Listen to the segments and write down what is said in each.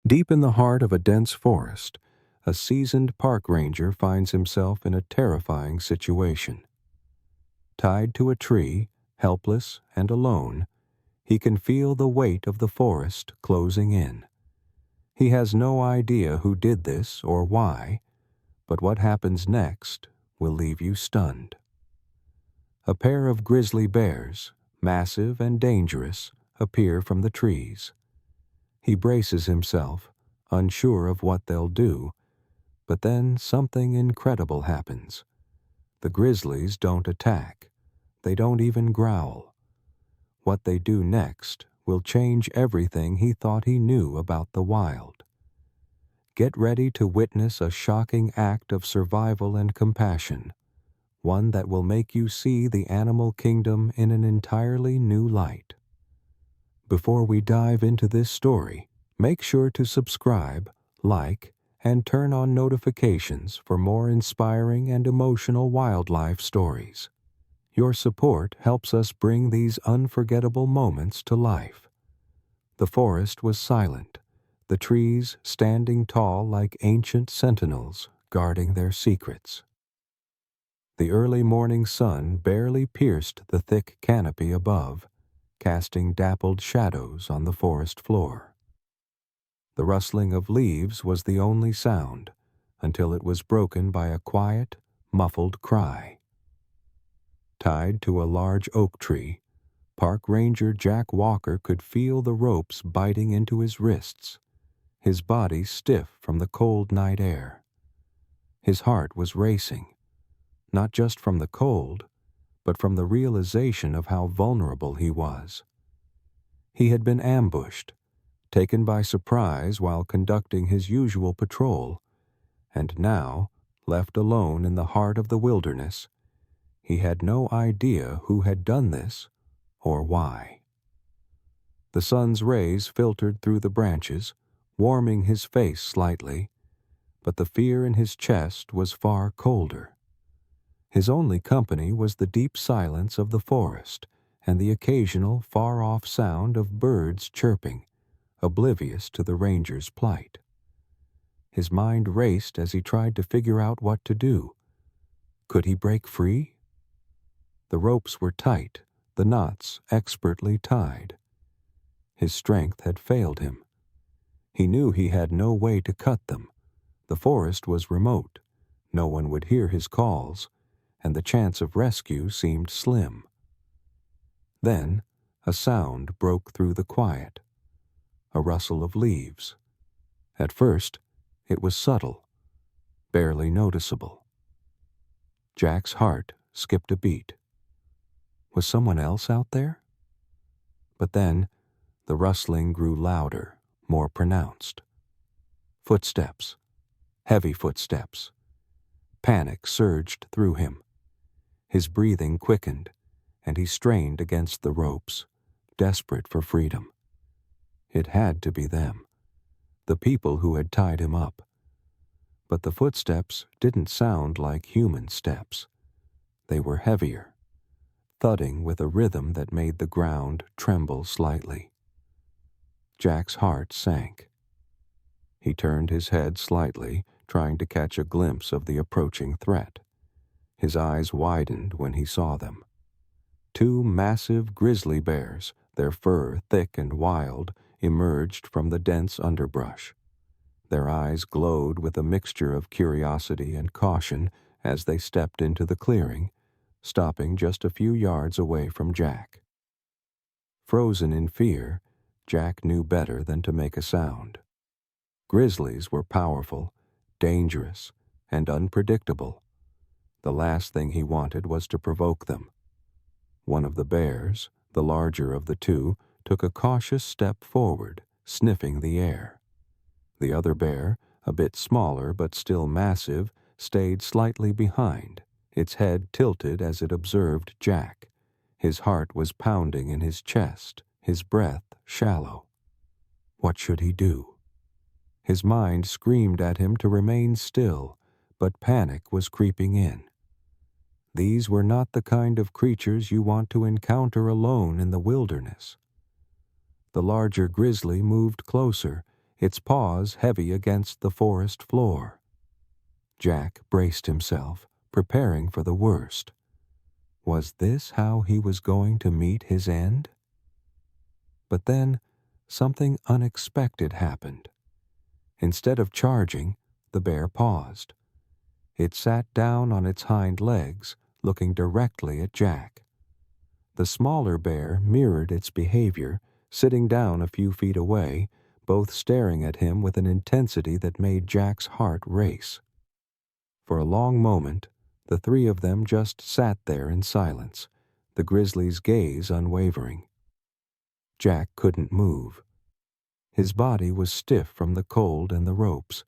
Deep in the heart of a dense forest, a seasoned park ranger finds himself in a terrifying situation. Tied to a tree, helpless and alone, he can feel the weight of the forest closing in. He has no idea who did this or why, but what happens next will leave you stunned. A pair of grizzly bears, massive and dangerous, appear from the trees. He braces himself, unsure of what they'll do, but then something incredible happens. The grizzlies don't attack. They don't even growl. What they do next will change everything he thought he knew about the wild. Get ready to witness a shocking act of survival and compassion, one that will make you see the animal kingdom in an entirely new light. Before we dive into this story, make sure to subscribe, like, and turn on notifications for more inspiring and emotional wildlife stories. Your support helps us bring these unforgettable moments to life. The forest was silent, the trees standing tall like ancient sentinels guarding their secrets. The early morning sun barely pierced the thick canopy above, casting dappled shadows on the forest floor. The rustling of leaves was the only sound, until it was broken by a quiet, muffled cry. Tied to a large oak tree, Park Ranger Jack Walker could feel the ropes biting into his wrists, his body stiff from the cold night air. His heart was racing, not just from the cold, but from the realization of how vulnerable he was. He had been ambushed, taken by surprise while conducting his usual patrol, and now, left alone in the heart of the wilderness, he had no idea who had done this or why. The sun's rays filtered through the branches, warming his face slightly, but the fear in his chest was far colder. His only company was the deep silence of the forest and the occasional far-off sound of birds chirping, oblivious to the ranger's plight. His mind raced as he tried to figure out what to do. Could he break free? The ropes were tight, the knots expertly tied. His strength had failed him. He knew he had no way to cut them. The forest was remote. No one would hear his calls, and the chance of rescue seemed slim. Then a sound broke through the quiet, a rustle of leaves. At first, it was subtle, barely noticeable. Jack's heart skipped a beat. Was someone else out there? But then, the rustling grew louder, more pronounced. Footsteps, heavy footsteps. Panic surged through him. His breathing quickened, and he strained against the ropes, desperate for freedom. It had to be them, the people who had tied him up. But the footsteps didn't sound like human steps. They were heavier, thudding with a rhythm that made the ground tremble slightly. Jack's heart sank. He turned his head slightly, trying to catch a glimpse of the approaching threat. His eyes widened when he saw them. Two massive grizzly bears, their fur thick and wild, emerged from the dense underbrush. Their eyes glowed with a mixture of curiosity and caution as they stepped into the clearing, stopping just a few yards away from Jack. Frozen in fear, Jack knew better than to make a sound. Grizzlies were powerful, dangerous, and unpredictable. The last thing he wanted was to provoke them. One of the bears, the larger of the two, took a cautious step forward, sniffing the air. The other bear, a bit smaller but still massive, stayed slightly behind, its head tilted as it observed Jack. His heart was pounding in his chest, his breath shallow. What should he do? His mind screamed at him to remain still, but panic was creeping in. These were not the kind of creatures you want to encounter alone in the wilderness. The larger grizzly moved closer, its paws heavy against the forest floor. Jack braced himself, preparing for the worst. Was this how he was going to meet his end? But then, something unexpected happened. Instead of charging, the bear paused. It sat down on its hind legs, looking directly at Jack. The smaller bear mirrored its behavior, sitting down a few feet away, both staring at him with an intensity that made Jack's heart race. For a long moment, the three of them just sat there in silence, the grizzly's gaze unwavering. Jack couldn't move. His body was stiff from the cold and the ropes,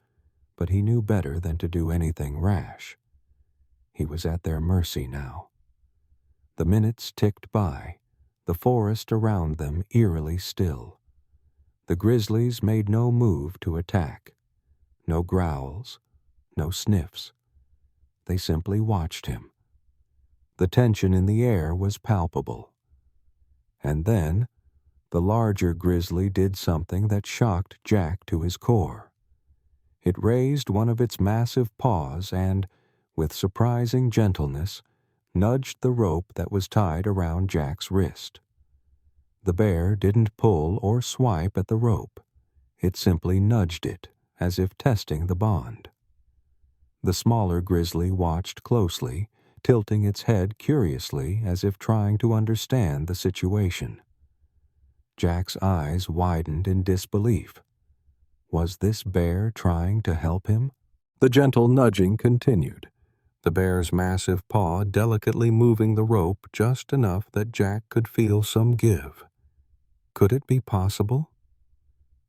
but he knew better than to do anything rash. He was at their mercy now. The minutes ticked by, the forest around them eerily still. The grizzlies made no move to attack. No growls, no sniffs. They simply watched him. The tension in the air was palpable. And then, the larger grizzly did something that shocked Jack to his core. It raised one of its massive paws and, with surprising gentleness, nudged the rope that was tied around Jack's wrist. The bear didn't pull or swipe at the rope. It simply nudged it, as if testing the bond. The smaller grizzly watched closely, tilting its head curiously as if trying to understand the situation. Jack's eyes widened in disbelief. Was this bear trying to help him? The gentle nudging continued, the bear's massive paw delicately moving the rope just enough that Jack could feel some give. Could it be possible?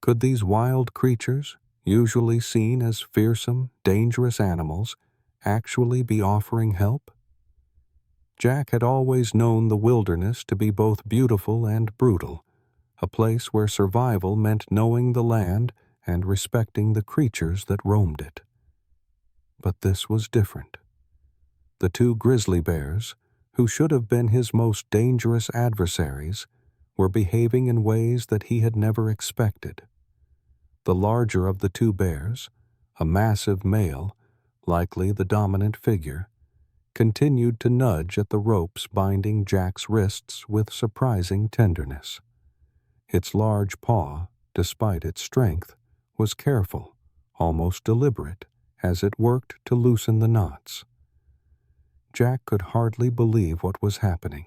Could these wild creatures, usually seen as fearsome, dangerous animals, actually be offering help? Jack had always known the wilderness to be both beautiful and brutal, a place where survival meant knowing the land and respecting the creatures that roamed it. But this was different. The two grizzly bears, who should have been his most dangerous adversaries, were behaving in ways that he had never expected. The larger of the two bears, a massive male, likely the dominant figure, continued to nudge at the ropes binding Jack's wrists with surprising tenderness. Its large paw, despite its strength, was careful, almost deliberate, as it worked to loosen the knots. Jack could hardly believe what was happening.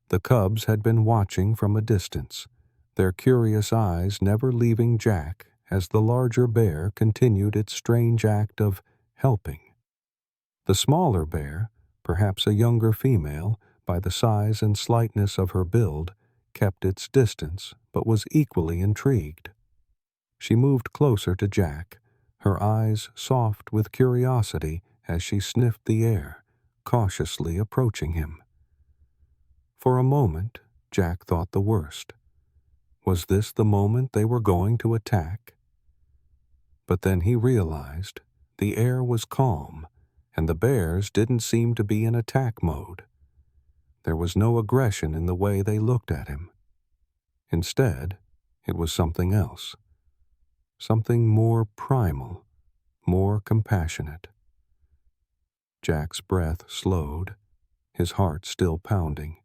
The cubs had been watching from a distance, their curious eyes never leaving Jack as the larger bear continued its strange act of helping. The smaller bear, perhaps a younger female, by the size and slightness of her build, kept its distance but was equally intrigued. She moved closer to Jack, her eyes soft with curiosity as she sniffed the air, cautiously approaching him. For a moment, Jack thought the worst. Was this the moment they were going to attack? But then he realized the air was calm, and the bears didn't seem to be in attack mode. There was no aggression in the way they looked at him. Instead, it was something else. Something more primal, more compassionate. Jack's breath slowed, his heart still pounding,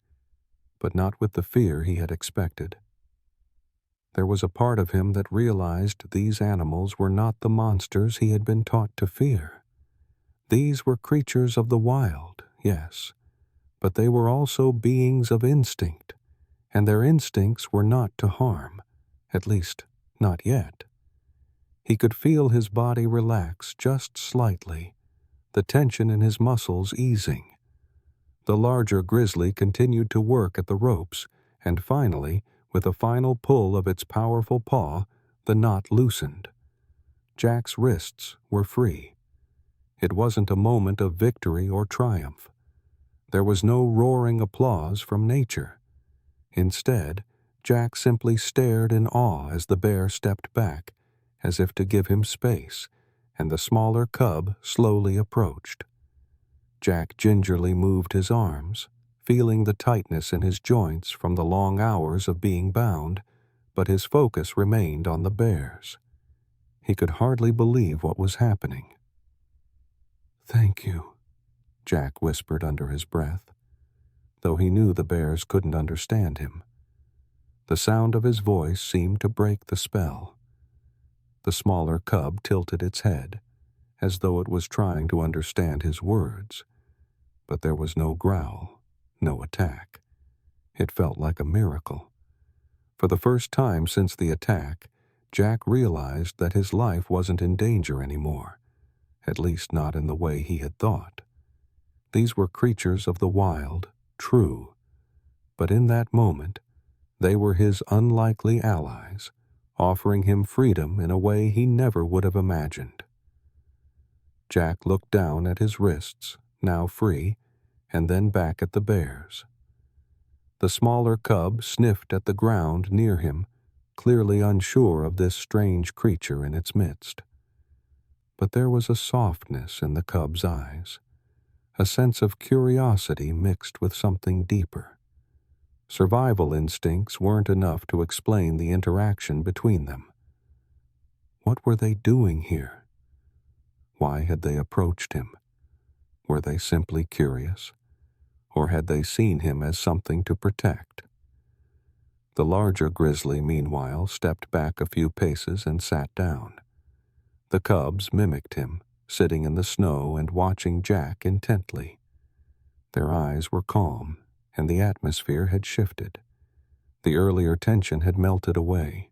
but not with the fear he had expected. There was a part of him that realized these animals were not the monsters he had been taught to fear. These were creatures of the wild, yes, but they were also beings of instinct, and their instincts were not to harm, at least not yet. He could feel his body relax just slightly, the tension in his muscles easing. The larger grizzly continued to work at the ropes, and finally, with a final pull of its powerful paw, the knot loosened. Jack's wrists were free. It wasn't a moment of victory or triumph. There was no roaring applause from nature. Instead, Jack simply stared in awe as the bear stepped back, as if to give him space, and the smaller cub slowly approached. Jack gingerly moved his arms, feeling the tightness in his joints from the long hours of being bound, but his focus remained on the bears. He could hardly believe what was happening. "Thank you," Jack whispered under his breath, though he knew the bears couldn't understand him. The sound of his voice seemed to break the spell. The smaller cub tilted its head, as though it was trying to understand his words, but there was no growl, no attack. It felt like a miracle. For the first time since the attack, Jack realized that his life wasn't in danger anymore, at least not in the way he had thought. These were creatures of the wild, true, but in that moment, they were his unlikely allies, offering him freedom in a way he never would have imagined. Jack looked down at his wrists, now free, and then back at the bears. The smaller cub sniffed at the ground near him, clearly unsure of this strange creature in its midst. But there was a softness in the cub's eyes, a sense of curiosity mixed with something deeper. Survival instincts weren't enough to explain the interaction between them. What were they doing here? Why had they approached him? Were they simply curious? Or had they seen him as something to protect? The larger grizzly, meanwhile, stepped back a few paces and sat down. The cubs mimicked him, sitting in the snow and watching Jack intently. Their eyes were calm, and the atmosphere had shifted. The earlier tension had melted away.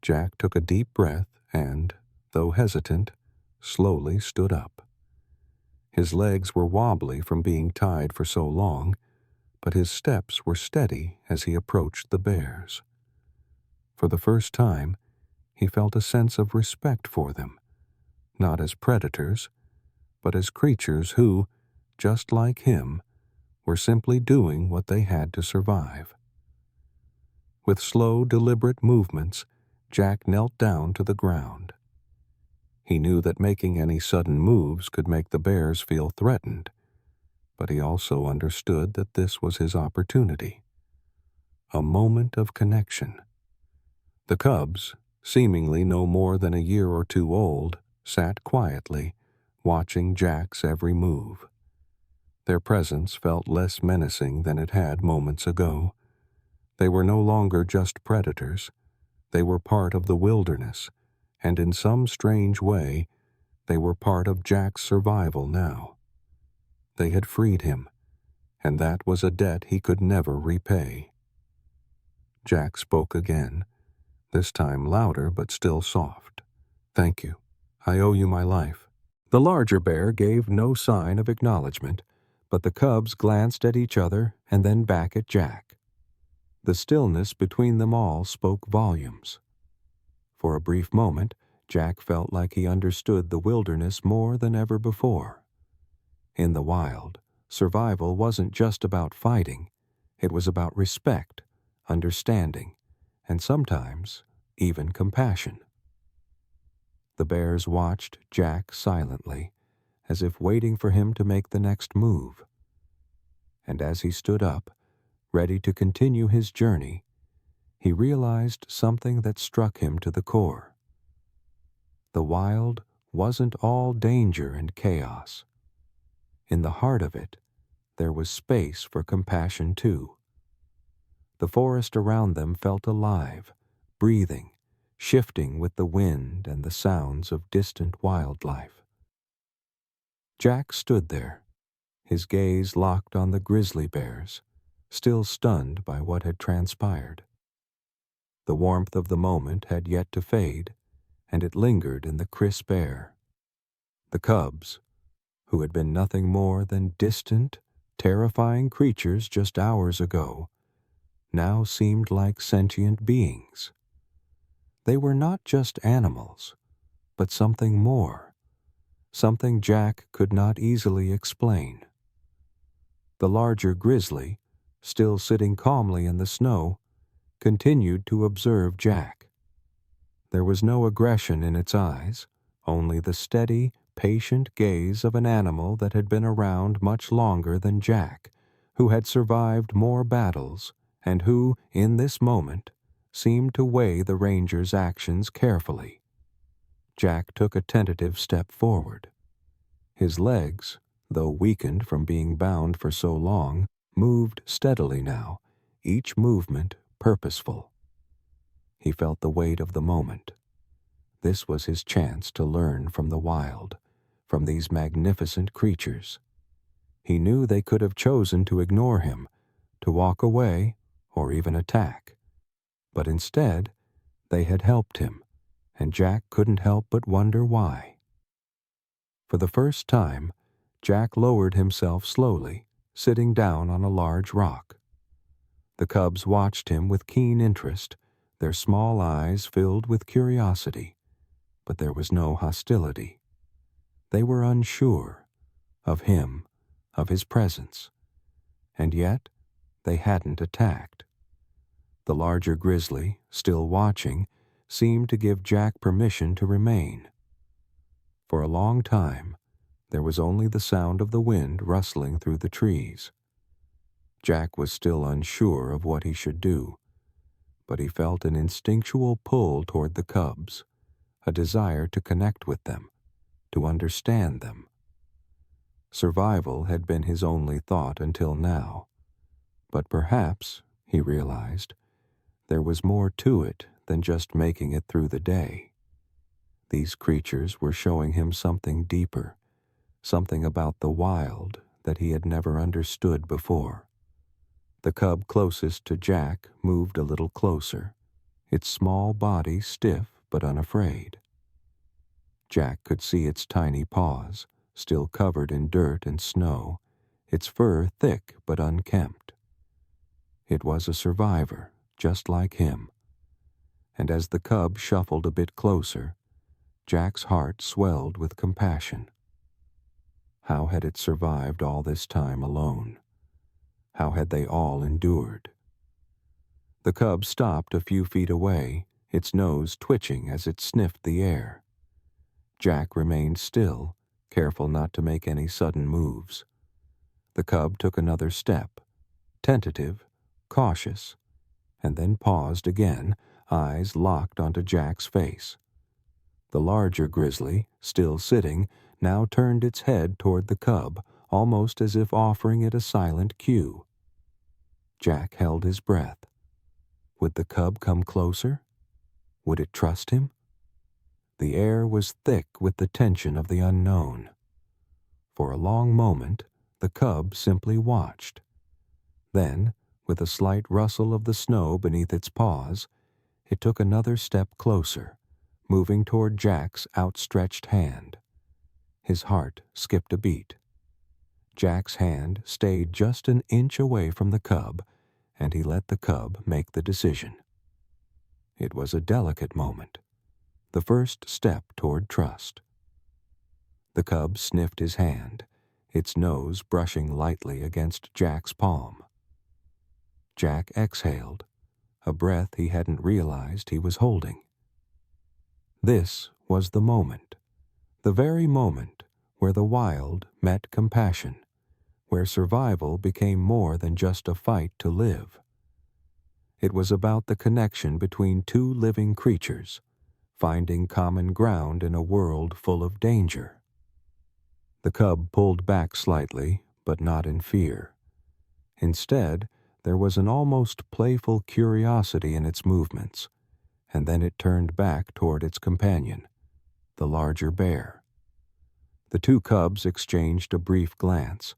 Jack took a deep breath and, though hesitant, slowly stood up. His legs were wobbly from being tied for so long, but his steps were steady as he approached the bears. For the first time, he felt a sense of respect for them, not as predators, but as creatures who, just like him, were simply doing what they had to survive. With slow, deliberate movements, Jack knelt down to the ground. He knew that making any sudden moves could make the bears feel threatened, but he also understood that this was his opportunity. A moment of connection. The cubs, seemingly no more than a year or two old, sat quietly, watching Jack's every move. Their presence felt less menacing than it had moments ago. They were no longer just predators. They were part of the wilderness, and in some strange way, they were part of Jack's survival now. They had freed him, and that was a debt he could never repay. Jack spoke again, this time louder but still soft. "Thank you. I owe you my life." The larger bear gave no sign of acknowledgement, but the cubs glanced at each other and then back at Jack. The stillness between them all spoke volumes. For a brief moment, Jack felt like he understood the wilderness more than ever before. In the wild, survival wasn't just about fighting. It was about respect, understanding, and sometimes even compassion. The bears watched Jack silently, as if waiting for him to make the next move. And as he stood up, ready to continue his journey, he realized something that struck him to the core. The wild wasn't all danger and chaos. In the heart of it, there was space for compassion too. The forest around them felt alive, breathing, shifting with the wind and the sounds of distant wildlife. Jack stood there, his gaze locked on the grizzly bears, still stunned by what had transpired. The warmth of the moment had yet to fade, and it lingered in the crisp air. The cubs, who had been nothing more than distant, terrifying creatures just hours ago, now seemed like sentient beings. They were not just animals, but something more, something Jack could not easily explain. The larger grizzly, still sitting calmly in the snow, continued to observe Jack. There was no aggression in its eyes, only the steady, patient gaze of an animal that had been around much longer than Jack, who had survived more battles, and who, in this moment, seemed to weigh the ranger's actions carefully. Jack took a tentative step forward. His legs, though weakened from being bound for so long, moved steadily now, each movement purposeful. He felt the weight of the moment. This was his chance to learn from the wild, from these magnificent creatures. He knew they could have chosen to ignore him, to walk away, or even attack. But instead, they had helped him, and Jack couldn't help but wonder why. For the first time, Jack lowered himself slowly, sitting down on a large rock. The cubs watched him with keen interest, their small eyes filled with curiosity, but there was no hostility. They were unsure of him, of his presence, and yet they hadn't attacked. The larger grizzly, still watching, seemed to give Jack permission to remain. For a long time, there was only the sound of the wind rustling through the trees. Jack was still unsure of what he should do, but he felt an instinctual pull toward the cubs, a desire to connect with them, to understand them. Survival had been his only thought until now, but perhaps, he realized, there was more to it than just making it through the day. These creatures were showing him something deeper, something about the wild that he had never understood before. The cub closest to Jack moved a little closer, its small body stiff but unafraid. Jack could see its tiny paws, still covered in dirt and snow, its fur thick but unkempt. It was a survivor, just like him. And as the cub shuffled a bit closer, Jack's heart swelled with compassion. How had it survived all this time alone? How had they all endured? The cub stopped a few feet away, its nose twitching as it sniffed the air. Jack remained still, careful not to make any sudden moves. The cub took another step, tentative, cautious, and then paused again, eyes locked onto Jack's face. The larger grizzly, still sitting, now turned its head toward the cub, almost as if offering it a silent cue. Jack held his breath. Would the cub come closer? Would it trust him? The air was thick with the tension of the unknown. For a long moment, the cub simply watched. Then, with a slight rustle of the snow beneath its paws, it took another step closer, moving toward Jack's outstretched hand. His heart skipped a beat. Jack's hand stayed just an inch away from the cub, and he let the cub make the decision. It was a delicate moment, the first step toward trust. The cub sniffed his hand, its nose brushing lightly against Jack's palm. Jack exhaled, a breath he hadn't realized he was holding. This was the moment, the very moment where the wild met compassion, where survival became more than just a fight to live. It was about the connection between two living creatures, finding common ground in a world full of danger. The cub pulled back slightly, but not in fear. Instead, there was an almost playful curiosity in its movements, and then it turned back toward its companion, the larger bear. The two cubs exchanged a brief glance,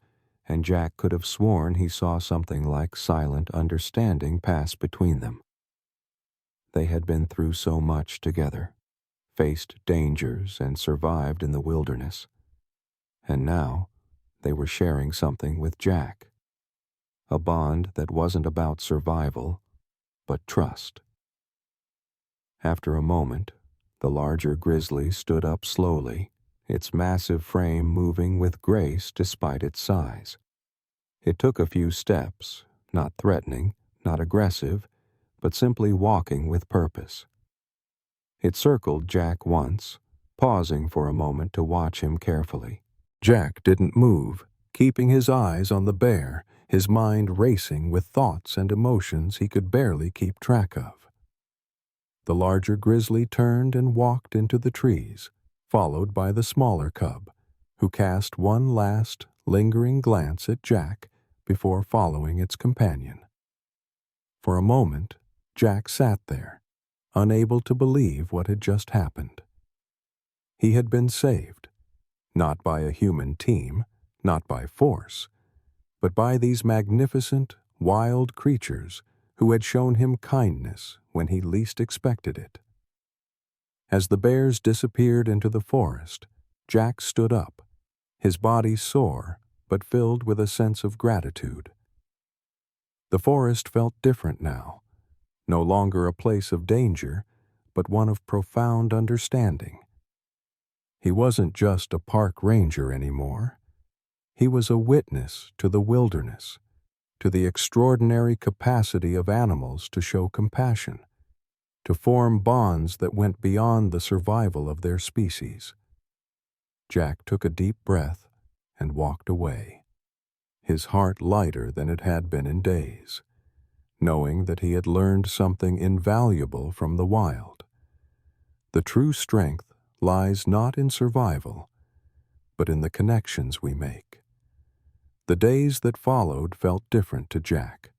and Jack could have sworn he saw something like silent understanding pass between them. They had been through so much together, faced dangers and survived in the wilderness, and now they were sharing something with Jack, a bond that wasn't about survival, but trust. After a moment, the larger grizzly stood up slowly, its massive frame moving with grace despite its size. It took a few steps, not threatening, not aggressive, but simply walking with purpose. It circled Jack once, pausing for a moment to watch him carefully. Jack didn't move, keeping his eyes on the bear, his mind racing with thoughts and emotions he could barely keep track of. The larger grizzly turned and walked into the trees, followed by the smaller cub, who cast one last, lingering glance at Jack before following its companion. For a moment, Jack sat there, unable to believe what had just happened. He had been saved, not by a human team, not by force, but by these magnificent, wild creatures who had shown him kindness when he least expected it. As the bears disappeared into the forest, Jack stood up, his body sore but filled with a sense of gratitude. The forest felt different now, no longer a place of danger, but one of profound understanding. He wasn't just a park ranger anymore. He was a witness to the wilderness, to the extraordinary capacity of animals to show compassion, to form bonds that went beyond the survival of their species. Jack took a deep breath and walked away, his heart lighter than it had been in days, knowing that he had learned something invaluable from the wild. The true strength lies not in survival, but in the connections we make. The days that followed felt different to Jack.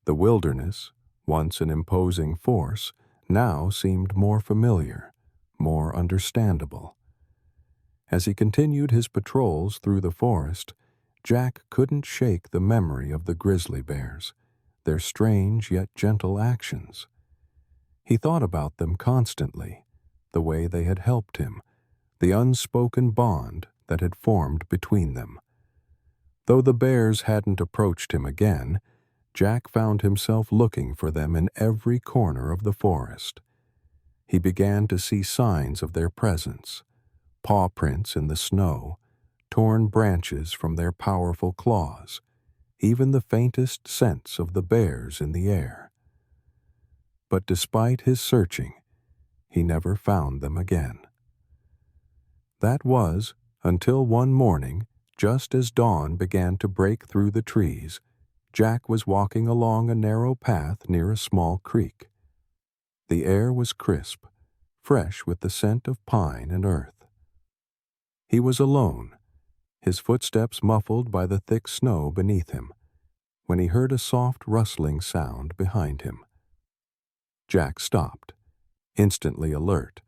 The wilderness, once an imposing force, now seemed more familiar, more understandable. As he continued his patrols through the forest, Jack couldn't shake the memory of the grizzly bears, their strange yet gentle actions. He thought about them constantly, the way they had helped him, the unspoken bond that had formed between them. Though the bears hadn't approached him again, Jack found himself looking for them in every corner of the forest. He began to see signs of their presence, paw prints in the snow, torn branches from their powerful claws, even the faintest sense of the bears in the air. But despite his searching, he never found them again. That was until one morning, just as dawn began to break through the trees, Jack was walking along a narrow path near a small creek. The air was crisp, fresh with the scent of pine and earth. He was alone, his footsteps muffled by the thick snow beneath him, when he heard a soft rustling sound behind him. Jack stopped, instantly alert,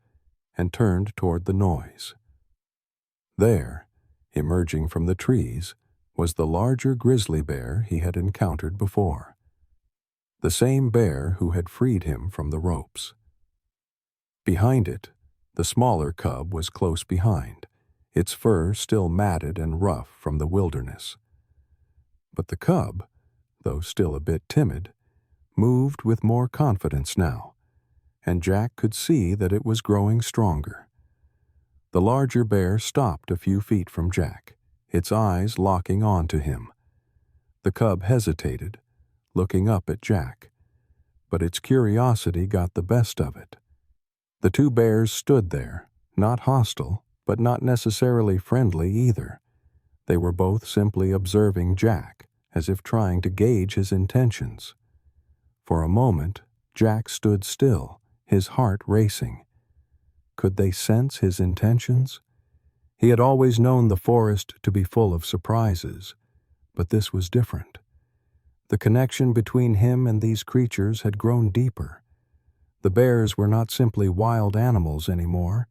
and turned toward the noise. There, emerging from the trees, was the larger grizzly bear he had encountered before, the same bear who had freed him from the ropes. Behind it, the smaller cub was close behind, its fur still matted and rough from the wilderness. But the cub, though still a bit timid, moved with more confidence now, and Jack could see that it was growing stronger. The larger bear stopped a few feet from Jack, its eyes locking onto him. The cub hesitated, looking up at Jack, but its curiosity got the best of it. The two bears stood there, not hostile, but not necessarily friendly either. They were both simply observing Jack, as if trying to gauge his intentions. For a moment, Jack stood still, his heart racing. Could they sense his intentions? He had always known the forest to be full of surprises, but this was different. The connection between him and these creatures had grown deeper. The bears were not simply wild animals anymore.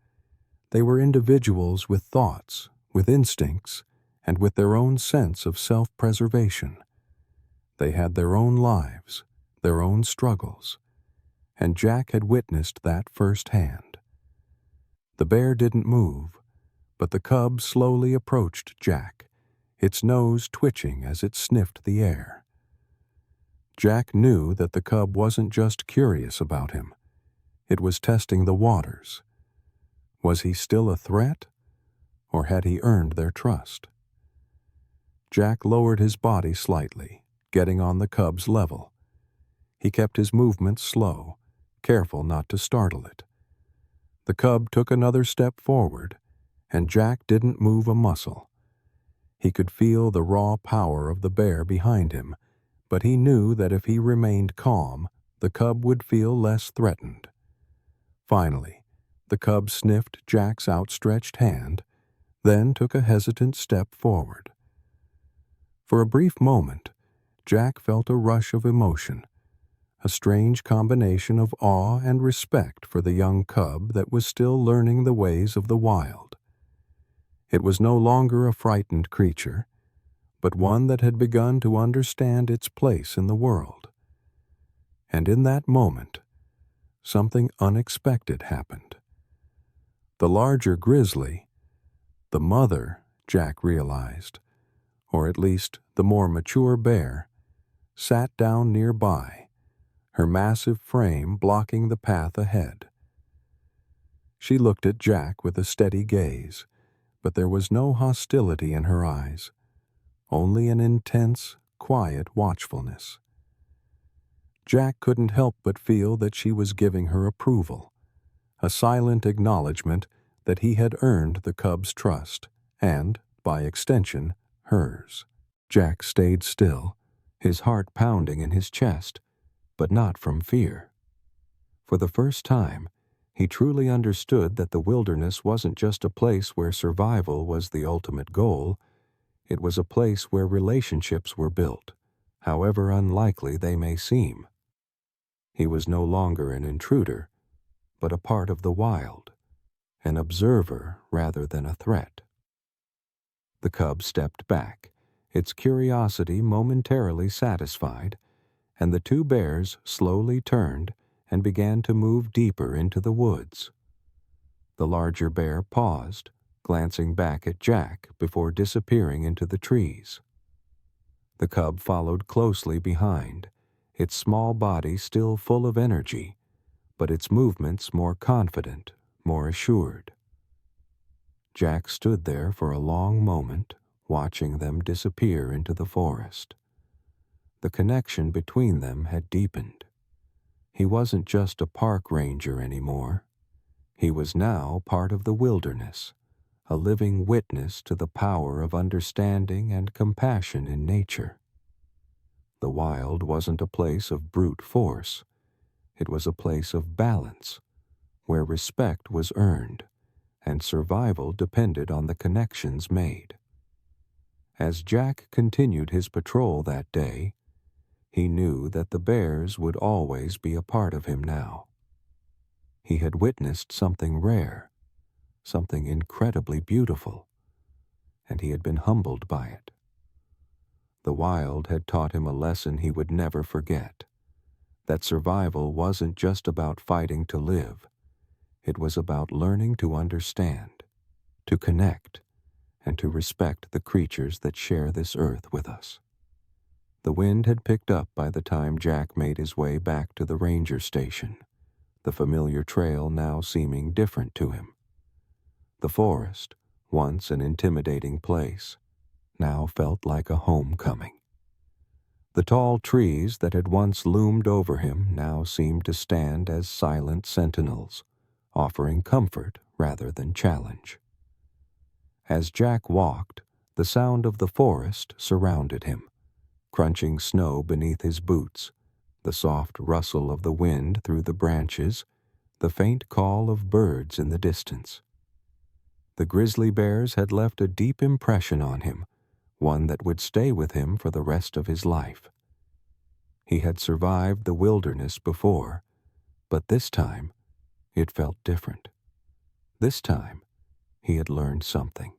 They were individuals with thoughts, with instincts, and with their own sense of self-preservation. They had their own lives, their own struggles, and Jack had witnessed that firsthand. The bear didn't move, but the cub slowly approached Jack, its nose twitching as it sniffed the air. Jack knew that the cub wasn't just curious about him. It was testing the waters. Was he still a threat, or had he earned their trust? Jack lowered his body slightly, getting on the cub's level. He kept his movements slow, careful not to startle it. The cub took another step forward, and Jack didn't move a muscle. He could feel the raw power of the bear behind him, but he knew that if he remained calm, the cub would feel less threatened. Finally, The cub sniffed Jack's outstretched hand, then took a hesitant step forward. For a brief moment, Jack felt a rush of emotion, a strange combination of awe and respect for the young cub that was still learning the ways of the wild. It was no longer a frightened creature, but one that had begun to understand its place in the world. And in that moment, something unexpected happened. The larger Grizzly, the mother, Jack realized, or at least the more mature bear, sat down nearby, her massive frame blocking the path ahead. She looked at Jack with a steady gaze, but there was no hostility in her eyes, only an intense, quiet watchfulness. Jack couldn't help but feel that she was giving her approval, a silent acknowledgement that he had earned the cub's trust, and, by extension, hers. Jack stayed still, his heart pounding in his chest, but not from fear. For the first time, he truly understood that the wilderness wasn't just a place where survival was the ultimate goal. It was a place where relationships were built, however unlikely they may seem. He was no longer an intruder, but a part of the wild, an observer rather than a threat. The cub stepped back, its curiosity momentarily satisfied, and the two bears slowly turned and began to move deeper into the woods. The larger bear paused, glancing back at Jack before disappearing into the trees. The cub followed closely behind, its small body still full of energy, but its movements more confident, more assured. Jack stood there for a long moment, watching them disappear into the forest. The connection between them had deepened. He wasn't just a park ranger anymore. He was now part of the wilderness, a living witness to the power of understanding and compassion in nature. The wild wasn't a place of brute force. It was a place of balance, where respect was earned, and survival depended on the connections made. As Jack continued his patrol that day, he knew that the bears would always be a part of him now. He had witnessed something rare, something incredibly beautiful, and he had been humbled by it. The wild had taught him a lesson he would never forget, that survival wasn't just about fighting to live. It was about learning to understand, to connect, and to respect the creatures that share this earth with us. The wind had picked up by the time Jack made his way back to the ranger station, the familiar trail now seeming different to him. The forest, once an intimidating place, now felt like a homecoming. The tall trees that had once loomed over him now seemed to stand as silent sentinels, offering comfort rather than challenge. As Jack walked, the sound of the forest surrounded him, crunching snow beneath his boots, the soft rustle of the wind through the branches, the faint call of birds in the distance. The grizzly bears had left a deep impression on him, one that would stay with him for the rest of his life. He had survived the wilderness before, but this time it felt different. This time he had learned something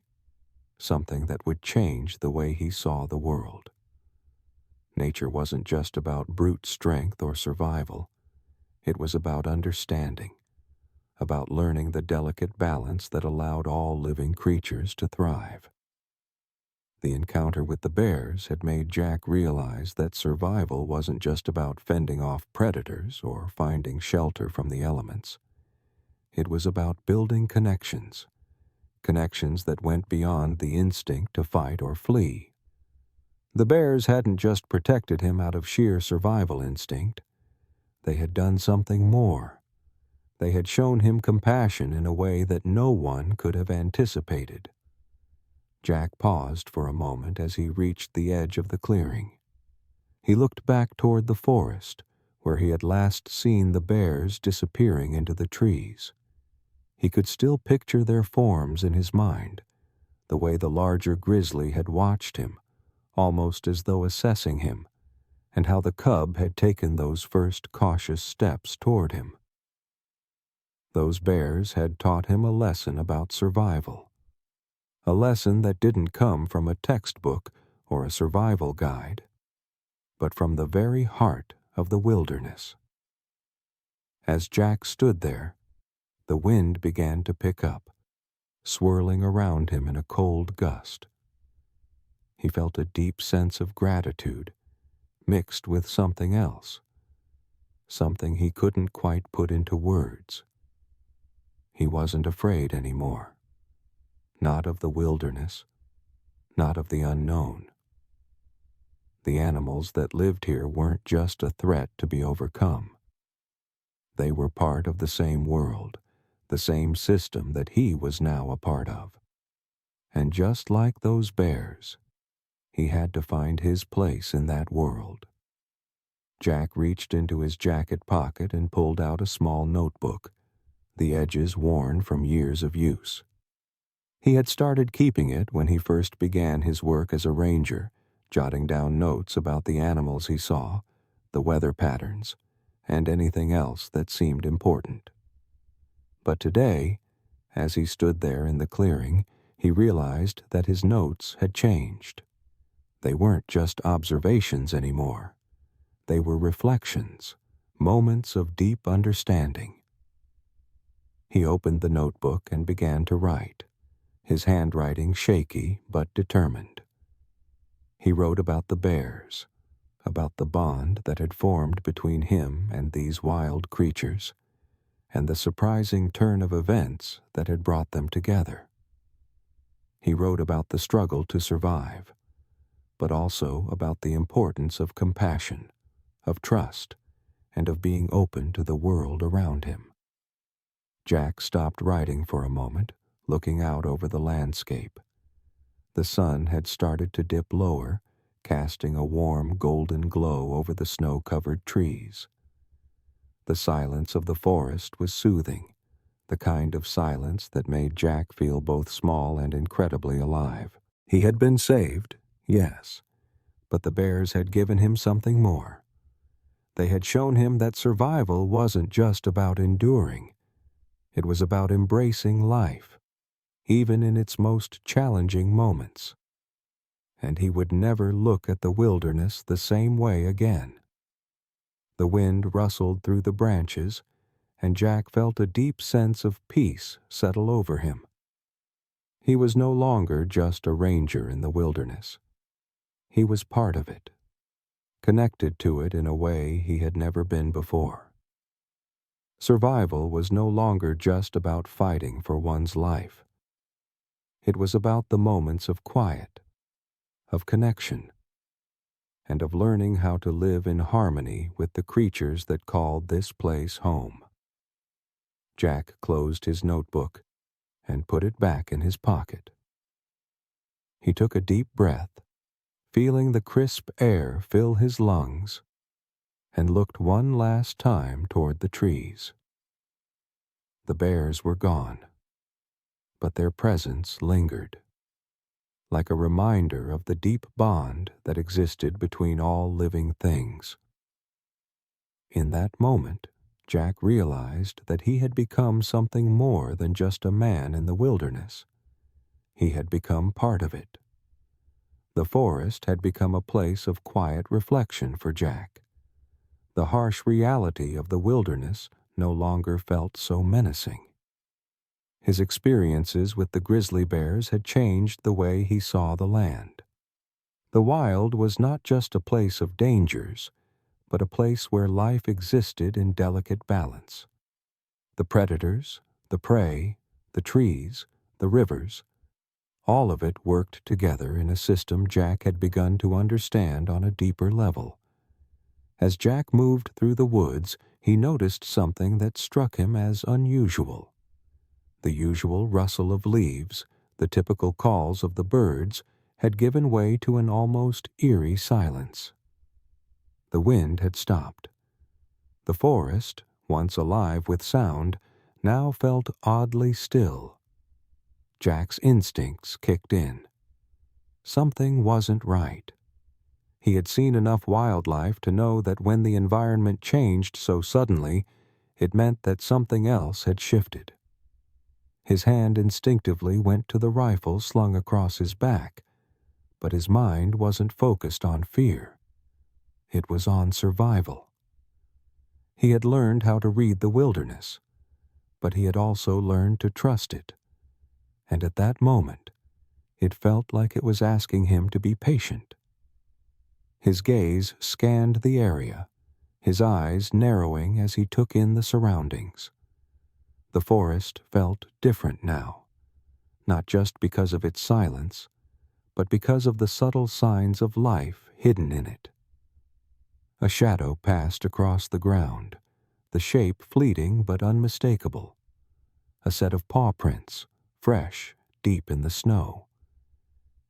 that would change the way he saw the world. Nature wasn't just about brute strength or survival. It was about understanding, about learning the delicate balance that allowed all living creatures to thrive. The encounter with the bears had made Jack realize that survival wasn't just about fending off predators or finding shelter from the elements. It was about building connections that went beyond the instinct to fight or flee. The bears hadn't just protected him out of sheer survival instinct. They had done something more. They had shown him compassion in a way that no one could have anticipated. Jack paused for a moment as he reached the edge of the clearing. He looked back toward the forest, where he had last seen the bears disappearing into the trees. He could still picture their forms in his mind, the way the larger grizzly had watched him, almost as though assessing him, and how the cub had taken those first cautious steps toward him. Those bears had taught him a lesson about survival, a lesson that didn't come from a textbook or a survival guide, but from the very heart of the wilderness. As Jack stood there, the wind began to pick up, swirling around him in a cold gust. He felt a deep sense of gratitude, mixed with something else, something he couldn't quite put into words. He wasn't afraid anymore, not of the wilderness, not of the unknown. The animals that lived here weren't just a threat to be overcome. They were part of the same world, the same system that he was now a part of. And just like those bears, he had to find his place in that world. Jack reached into his jacket pocket and pulled out a small notebook, the edges worn from years of use. He had started keeping it when he first began his work as a ranger, jotting down notes about the animals he saw, the weather patterns, and anything else that seemed important. But today, as he stood there in the clearing, he realized that his notes had changed. They weren't just observations anymore. They were reflections, moments of deep understanding. He opened the notebook and began to write, his handwriting shaky but determined. He wrote about the bears, about the bond that had formed between him and these wild creatures, and the surprising turn of events that had brought them together. He wrote about the struggle to survive, but also about the importance of compassion, of trust, and of being open to the world around him. Jack stopped writing for a moment, looking out over the landscape. The sun had started to dip lower, casting a warm golden glow over the snow-covered trees. The silence of the forest was soothing, the kind of silence that made Jack feel both small and incredibly alive. He had been saved, yes, but the bears had given him something more. They had shown him that survival wasn't just about enduring. It was about embracing life, even in its most challenging moments. And he would never look at the wilderness the same way again. The wind rustled through the branches, and Jack felt a deep sense of peace settle over him. He was no longer just a ranger in the wilderness. He was part of it, connected to it in a way he had never been before. Survival was no longer just about fighting for one's life. It was about the moments of quiet, of connection, and of learning how to live in harmony with the creatures that called this place home. Jack closed his notebook and put it back in his pocket. He took a deep breath, feeling the crisp air fill his lungs, and looked one last time toward the trees. The bears were gone, but their presence lingered, like a reminder of the deep bond that existed between all living things. In that moment, Jack realized that he had become something more than just a man in the wilderness. He had become part of it. The forest had become a place of quiet reflection for Jack. The harsh reality of the wilderness no longer felt so menacing. His experiences with the grizzly bears had changed the way he saw the land. The wild was not just a place of dangers, but a place where life existed in delicate balance. The predators, the prey, the trees, the rivers, all of it worked together in a system Jack had begun to understand on a deeper level. As Jack moved through the woods, he noticed something that struck him as unusual. The usual rustle of leaves, the typical calls of the birds, had given way to an almost eerie silence. The wind had stopped. The forest, once alive with sound, now felt oddly still. Jack's instincts kicked in. Something wasn't right. He had seen enough wildlife to know that when the environment changed so suddenly, it meant that something else had shifted. His hand instinctively went to the rifle slung across his back, but his mind wasn't focused on fear. It was on survival. He had learned how to read the wilderness, but he had also learned to trust it. And at that moment, it felt like it was asking him to be patient. His gaze scanned the area, his eyes narrowing as he took in the surroundings. The forest felt different now, not just because of its silence, but because of the subtle signs of life hidden in it. A shadow passed across the ground, the shape fleeting but unmistakable. A set of paw prints, fresh, deep in the snow.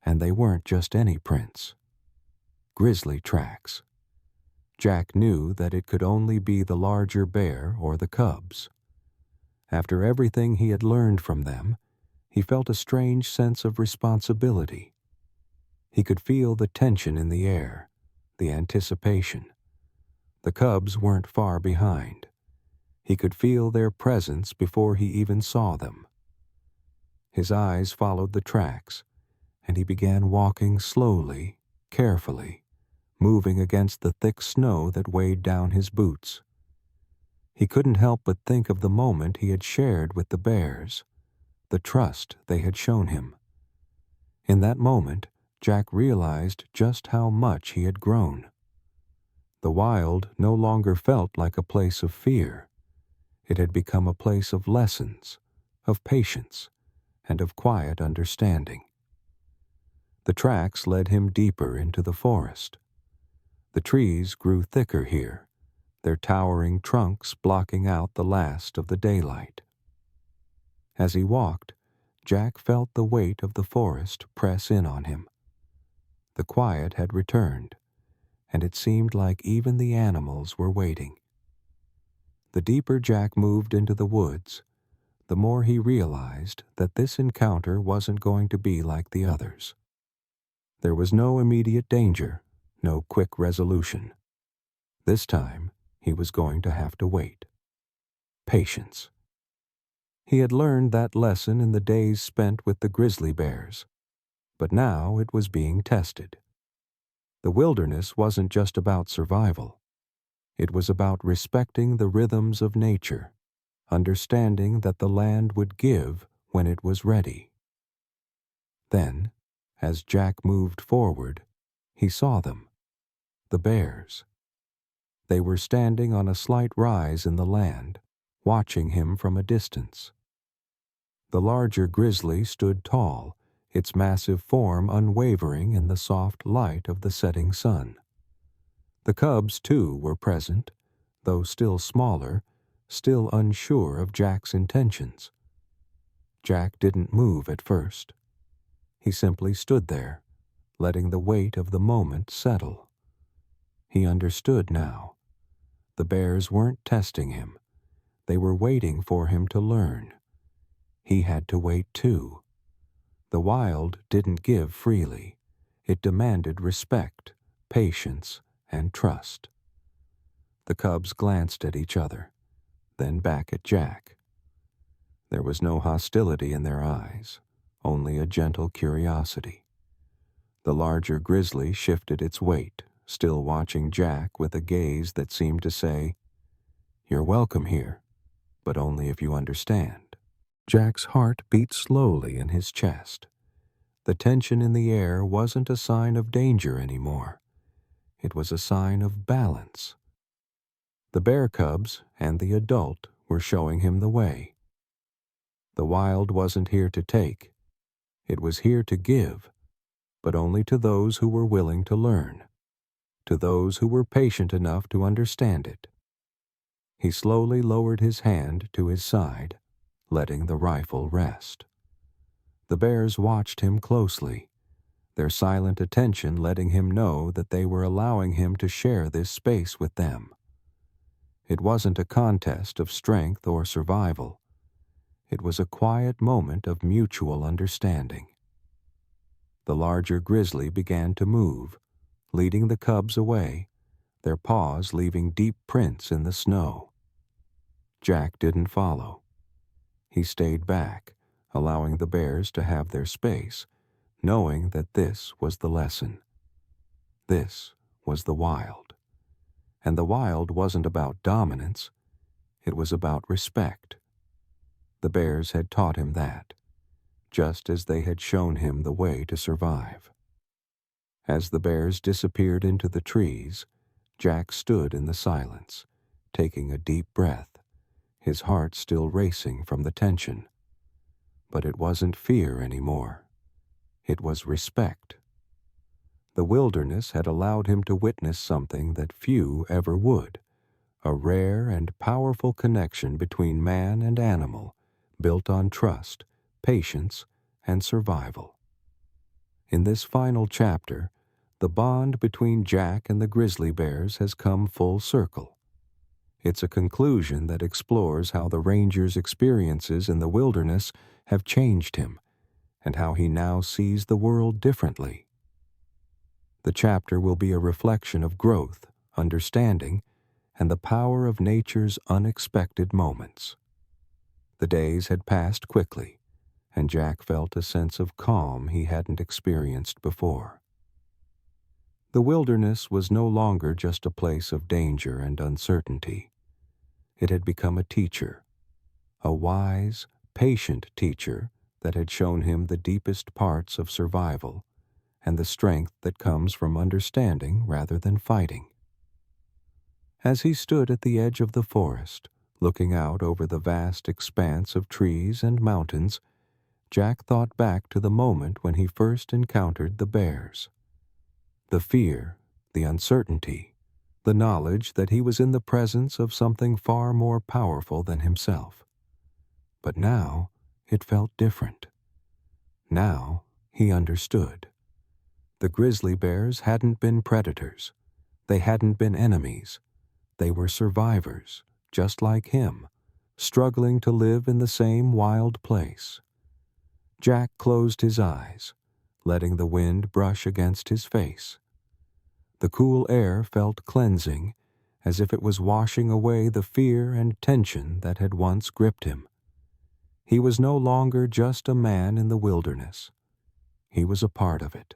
And they weren't just any prints. Grizzly tracks. Jack knew that it could only be the larger bear or the cubs. After everything he had learned from them, he felt a strange sense of responsibility. He could feel the tension in the air, the anticipation. The cubs weren't far behind. He could feel their presence before he even saw them. His eyes followed the tracks, and he began walking slowly, carefully, moving against the thick snow that weighed down his boots. He couldn't help but think of the moment he had shared with the bears, the trust they had shown him. In that moment, Jack realized just how much he had grown. The wild no longer felt like a place of fear. It had become a place of lessons, of patience, and of quiet understanding. The tracks led him deeper into the forest. The trees grew thicker here, their towering trunks blocking out the last of the daylight. As he walked, Jack felt the weight of the forest press in on him. The quiet had returned, and it seemed like even the animals were waiting. The deeper Jack moved into the woods, the more he realized that this encounter wasn't going to be like the others. There was no immediate danger, no quick resolution. This time, he was going to have to wait. Patience. He had learned that lesson in the days spent with the grizzly bears, but now it was being tested. The wilderness wasn't just about survival. It was about respecting the rhythms of nature, understanding that the land would give when it was ready. Then, as Jack moved forward, he saw them, the bears. They were standing on a slight rise in the land, watching him from a distance. The larger grizzly stood tall, its massive form unwavering in the soft light of the setting sun. The cubs, too, were present, though still smaller, still unsure of Jack's intentions. Jack didn't move at first. He simply stood there, letting the weight of the moment settle. He understood now. The bears weren't testing him. They were waiting for him to learn. He had to wait too. The wild didn't give freely. It demanded respect, patience, and trust. The cubs glanced at each other, then back at Jack. There was no hostility in their eyes, only a gentle curiosity. The larger grizzly shifted its weight, still watching Jack with a gaze that seemed to say, "You're welcome here, but only if you understand." Jack's heart beat slowly in his chest. The tension in the air wasn't a sign of danger anymore. It was a sign of balance. The bear cubs and the adult were showing him the way. The wild wasn't here to take. It was here to give, but only to those who were willing to learn, to those who were patient enough to understand it. He slowly lowered his hand to his side, letting the rifle rest. The bears watched him closely, their silent attention letting him know that they were allowing him to share this space with them. It wasn't a contest of strength or survival. It was a quiet moment of mutual understanding. The larger grizzly began to move, leading the cubs away, their paws leaving deep prints in the snow. Jack didn't follow. He stayed back, allowing the bears to have their space, knowing that this was the lesson. This was the wild. And the wild wasn't about dominance. It was about respect. The bears had taught him that, just as they had shown him the way to survive. As the bears disappeared into the trees, Jack stood in the silence, taking a deep breath, his heart still racing from the tension. But it wasn't fear anymore. It was respect. The wilderness had allowed him to witness something that few ever would, a rare and powerful connection between man and animal, built on trust, patience, and survival. In this final chapter, the bond between Jack and the grizzly bears has come full circle. It's a conclusion that explores how the ranger's experiences in the wilderness have changed him, and how he now sees the world differently. The chapter will be a reflection of growth, understanding, and the power of nature's unexpected moments. The days had passed quickly, and Jack felt a sense of calm he hadn't experienced before. The wilderness was no longer just a place of danger and uncertainty. It had become a teacher, a wise, patient teacher that had shown him the deepest parts of survival and the strength that comes from understanding rather than fighting. As he stood at the edge of the forest, looking out over the vast expanse of trees and mountains, Jack thought back to the moment when he first encountered the bears. The fear, the uncertainty, the knowledge that he was in the presence of something far more powerful than himself. But now it felt different. Now he understood. The grizzly bears hadn't been predators. They hadn't been enemies. They were survivors, just like him, struggling to live in the same wild place. Jack closed his eyes, letting the wind brush against his face. The cool air felt cleansing, as if it was washing away the fear and tension that had once gripped him. He was no longer just a man in the wilderness. He was a part of it.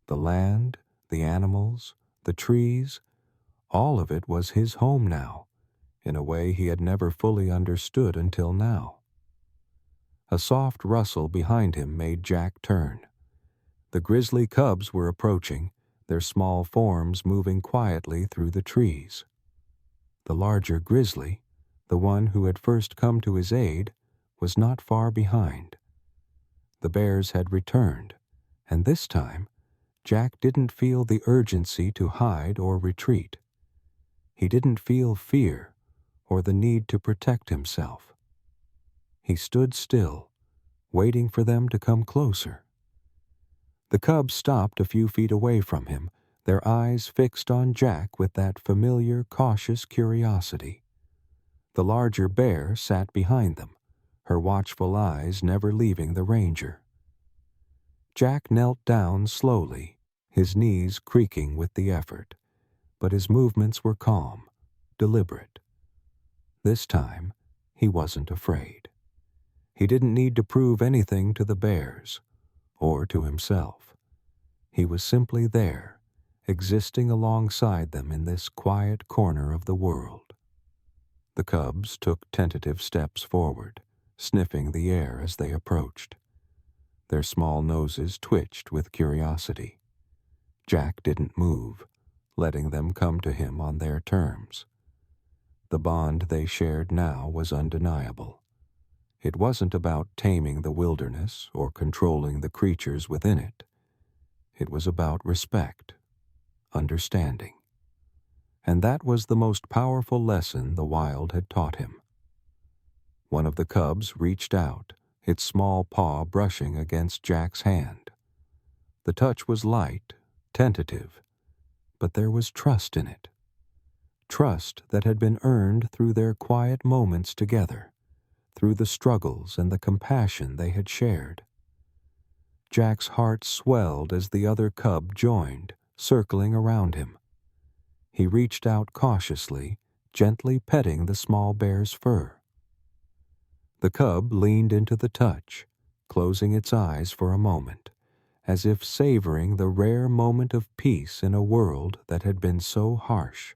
The land, the animals, the trees, all of it was his home now, in a way he had never fully understood until now. A soft rustle behind him made Jack turn. The grizzly cubs were approaching, their small forms moving quietly through the trees. The larger grizzly, the one who had first come to his aid, was not far behind. The bears had returned, and this time, Jack didn't feel the urgency to hide or retreat. He didn't feel fear or the need to protect himself. He stood still, waiting for them to come closer. The cubs stopped a few feet away from him, their eyes fixed on Jack with that familiar, cautious curiosity. The larger bear sat behind them, her watchful eyes never leaving the ranger. Jack knelt down slowly, his knees creaking with the effort, but his movements were calm, deliberate. This time, he wasn't afraid. He didn't need to prove anything to the bears, or to himself. He was simply there, existing alongside them in this quiet corner of the world. The cubs took tentative steps forward, sniffing the air as they approached. Their small noses twitched with curiosity. Jack didn't move, letting them come to him on their terms. The bond they shared now was undeniable. It wasn't about taming the wilderness or controlling the creatures within it. It was about respect, understanding. And that was the most powerful lesson the wild had taught him. One of the cubs reached out, its small paw brushing against Jack's hand. The touch was light, tentative, but there was trust in it. Trust that had been earned through their quiet moments together, through the struggles and the compassion they had shared. Jack's heart swelled as the other cub joined, circling around him. He reached out cautiously, gently petting the small bear's fur. The cub leaned into the touch, closing its eyes for a moment, as if savoring the rare moment of peace in a world that had been so harsh.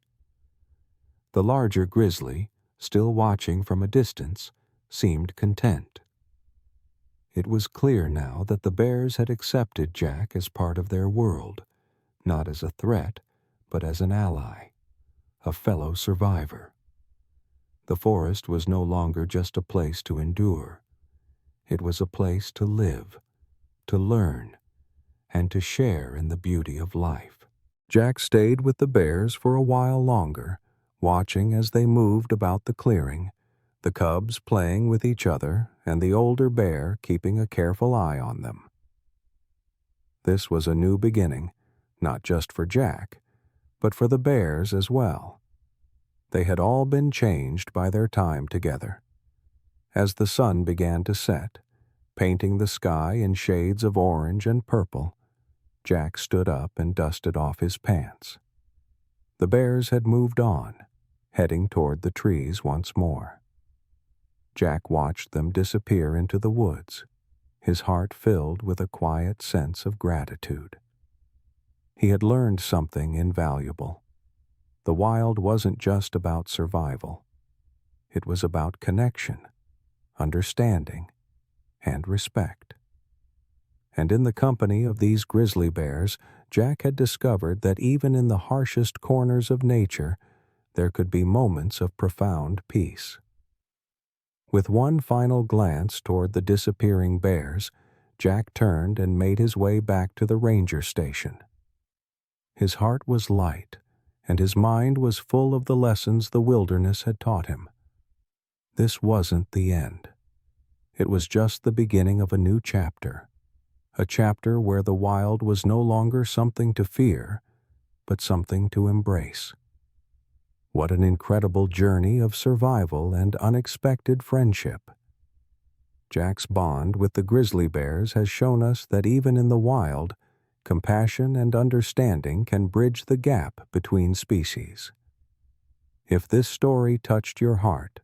The larger Grizzly, still watching from a distance, seemed content. It was clear now that the bears had accepted Jack as part of their world, not as a threat, but as an ally, a fellow survivor. The forest was no longer just a place to endure. It was a place to live, to learn, and to share in the beauty of life. Jack stayed with the bears for a while longer, watching as they moved about the clearing, the cubs playing with each other and the older bear keeping a careful eye on them. This was a new beginning, not just for Jack, but for the bears as well. They had all been changed by their time together. As the sun began to set, painting the sky in shades of orange and purple, Jack stood up and dusted off his pants. The bears had moved on, heading toward the trees once more. Jack watched them disappear into the woods, his heart filled with a quiet sense of gratitude. He had learned something invaluable. The wild wasn't just about survival. It was about connection, understanding, and respect. And in the company of these grizzly bears, Jack had discovered that even in the harshest corners of nature, there could be moments of profound peace. With one final glance toward the disappearing bears, Jack turned and made his way back to the ranger station. His heart was light, and his mind was full of the lessons the wilderness had taught him. This wasn't the end. It was just the beginning of a new chapter, a chapter where the wild was no longer something to fear, but something to embrace. What an incredible journey of survival and unexpected friendship. Jack's bond with the grizzly bears has shown us that even in the wild, compassion and understanding can bridge the gap between species. If this story touched your heart,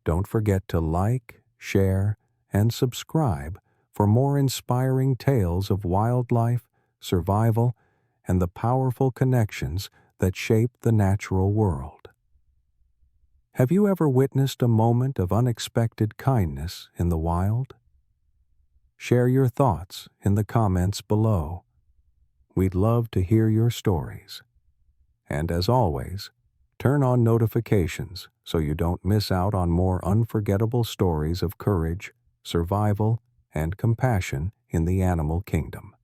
don't forget to like, share, and subscribe for more inspiring tales of wildlife, survival, and the powerful connections that shape the natural world. Have you ever witnessed a moment of unexpected kindness in the wild? Share your thoughts in the comments below. We'd love to hear your stories. And as always, turn on notifications so you don't miss out on more unforgettable stories of courage, survival, and compassion in the animal kingdom.